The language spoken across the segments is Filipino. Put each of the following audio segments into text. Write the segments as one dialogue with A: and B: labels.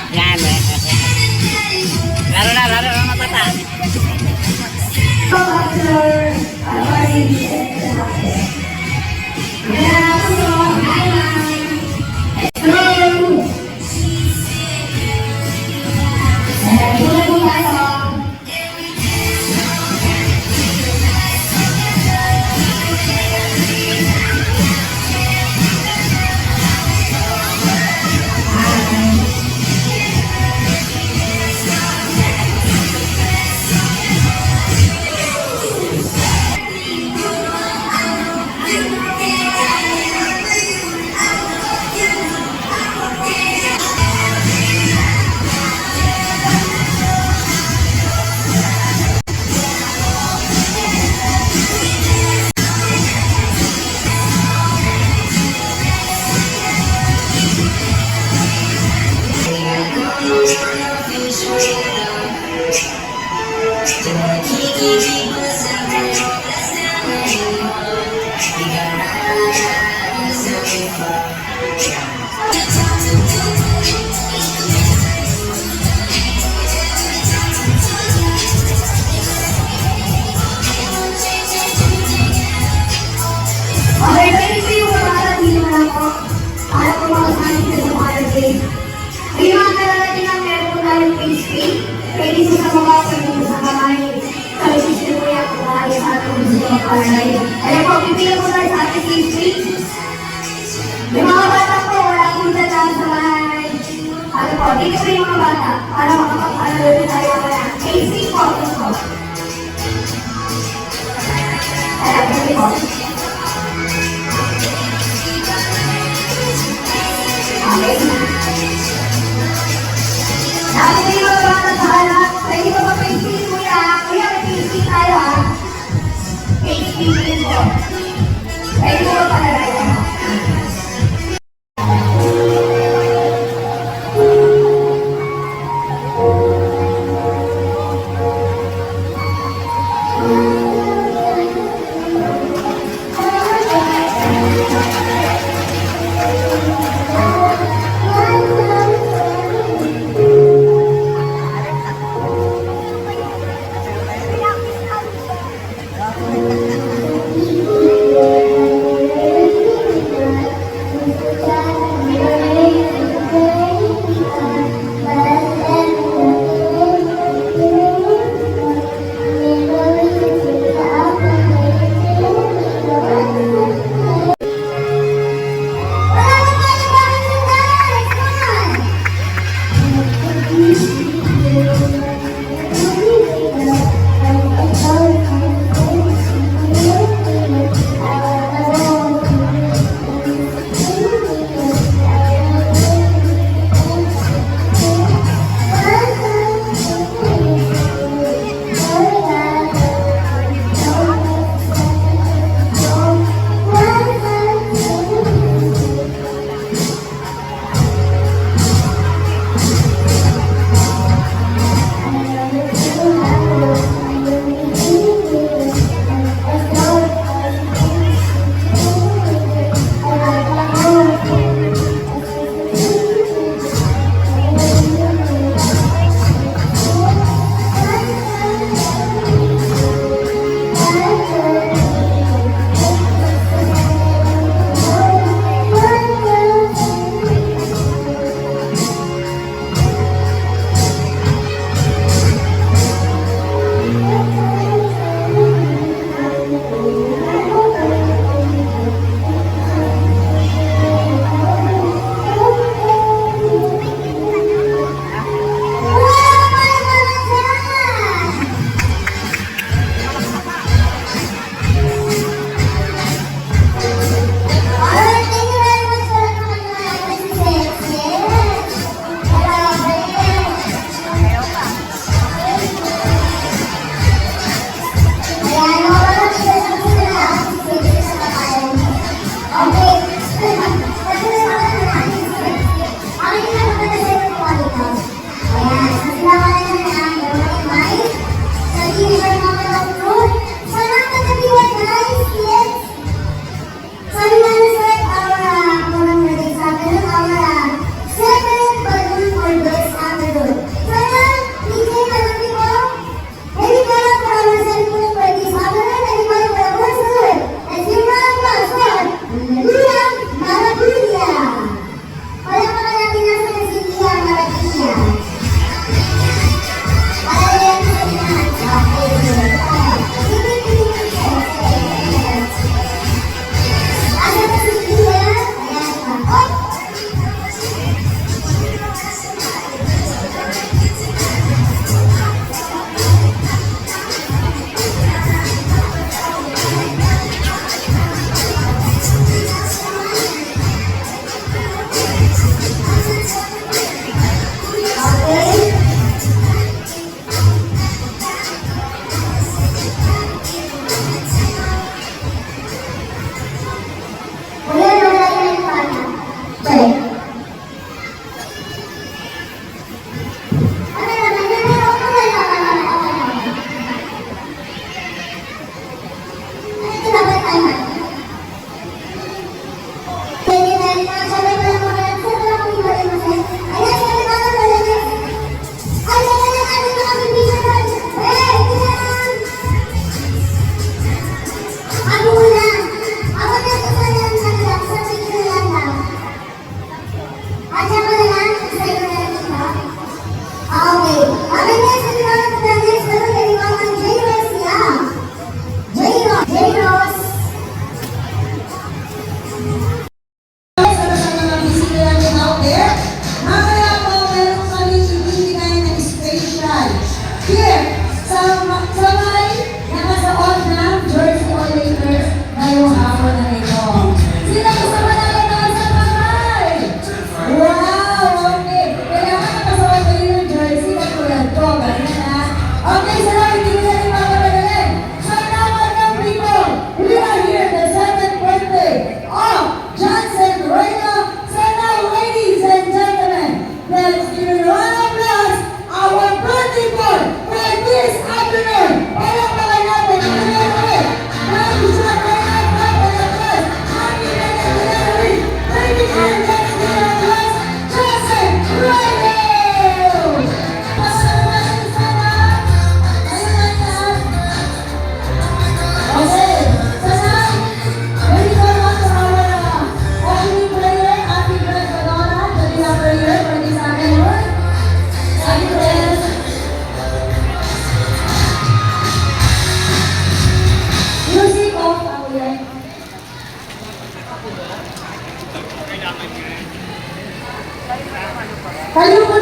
A: Yan. Laro na mga bata.
B: Ayan po, pipili po tayo sa ating history. Yung mga bata po, wala po dyan lang sa may... Ano po, dito po yung mga bata para makapag-ano tayo kaya. Basic po, ito po. Ayan, pipili po. Okay. Dapat po yung mga bata sa anak. Pwede po mag-basic kuya. Kuya, mag-basic tayo ha. Basic po. Pwede po palagay.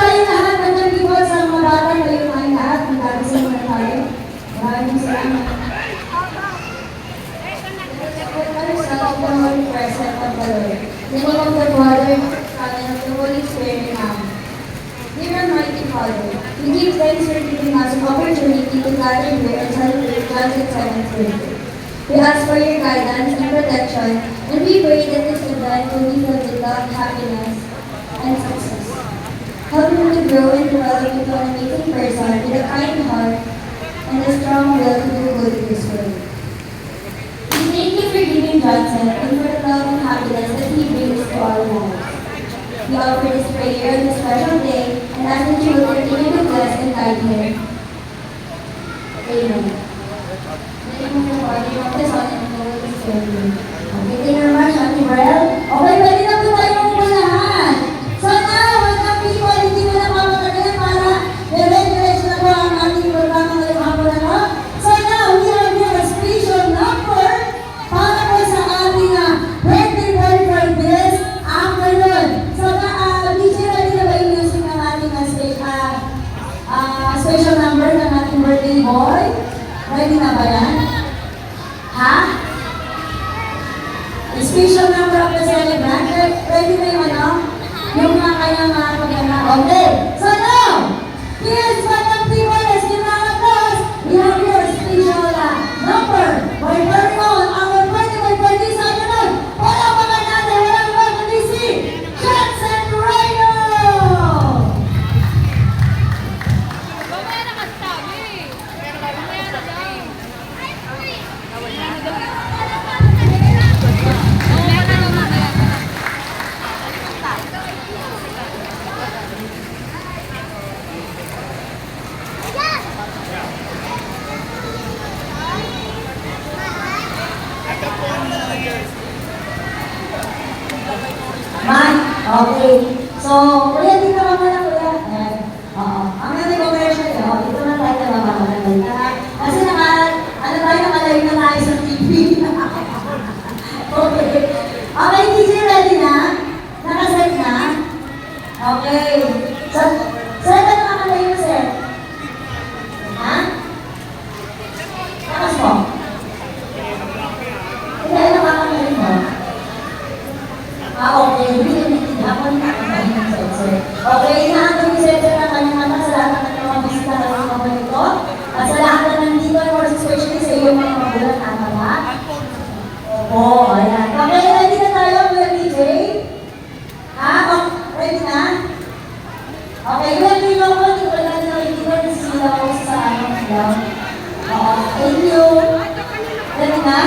C: tayo lahat. Magandang keyboard sa mga bata. Kayo tayong lahat. Magkakasama muna tayo. Maraming salamat. Present of the Lord. In the name of the Father, Son, and of the Holy Spirit, Amen. Dear Almighty Father, we give thanks for giving us an opportunity to gather here and celebrate God's 7th birthday. We ask for your guidance and protection, and we pray that this event will be filled with love, happiness, and success. Help him to grow and develop into an amazing person with a kind heart and a strong will to do good in this world. We thank you for giving Johnson and for the love and happiness that he brings to our lives. We offer this prayer on this special day and ask that you will continue to bless and guide him. Amen. In the name of the Father, of the Son, and of the Holy Spirit. Okay, thank you very much, Auntie Burrell. Okay, pwede na po tayo magpulahan. So now, mga people, hindi mo na mamatagal para dire-diretso na po ang ating programa ngayong hapon na to. So now, we have here a special number para po sa ating birthday boy for this afternoon. So, DJ, ready na ba yung music ng ating special number ng ating birthday boy? Ready na ba yan? Ha? Special number of the celebrant. Ready na yung ano? Yung mga kanyang pagkana. Okay. So now, here's what ang people is give round of applause. We have your special number. My very own, our birthday boy for this afternoon. Wala mga natin, walang iba kundi si Johnson Reno!
D: Mamaya na kasabi. Mamaya na daw. Mamaya na daw.
C: Man, okay. So, kuya, dito ka muna, kuya. Ayan. Oo. Ang ganda yung commercial nyo, dito na tayo nababagay. Kasi nakalive na tayo sa TV. Okay. Okay, DJ, ready na? Nakaset na? Okay. So, sir, ano nakalive mo, sir? Ha? Takas mo? Hindi, ano nakalive mo? Okay. Ako na nakakain ng sensor. Okay, inaantay yung sensor ng kanyang mata sa lahat ng mga bisita ng mga mga ito. At sa lahat na nandito, more especially sa iyo mga magulang, tama ba? Oo, ayan. Okay, ready na tayo, Kuya DJ? Ha? Ready na? Okay, Kuya DJ ako, hindi ko lang nakikita na sila ko sa ano. Oo, thank you. Ready na?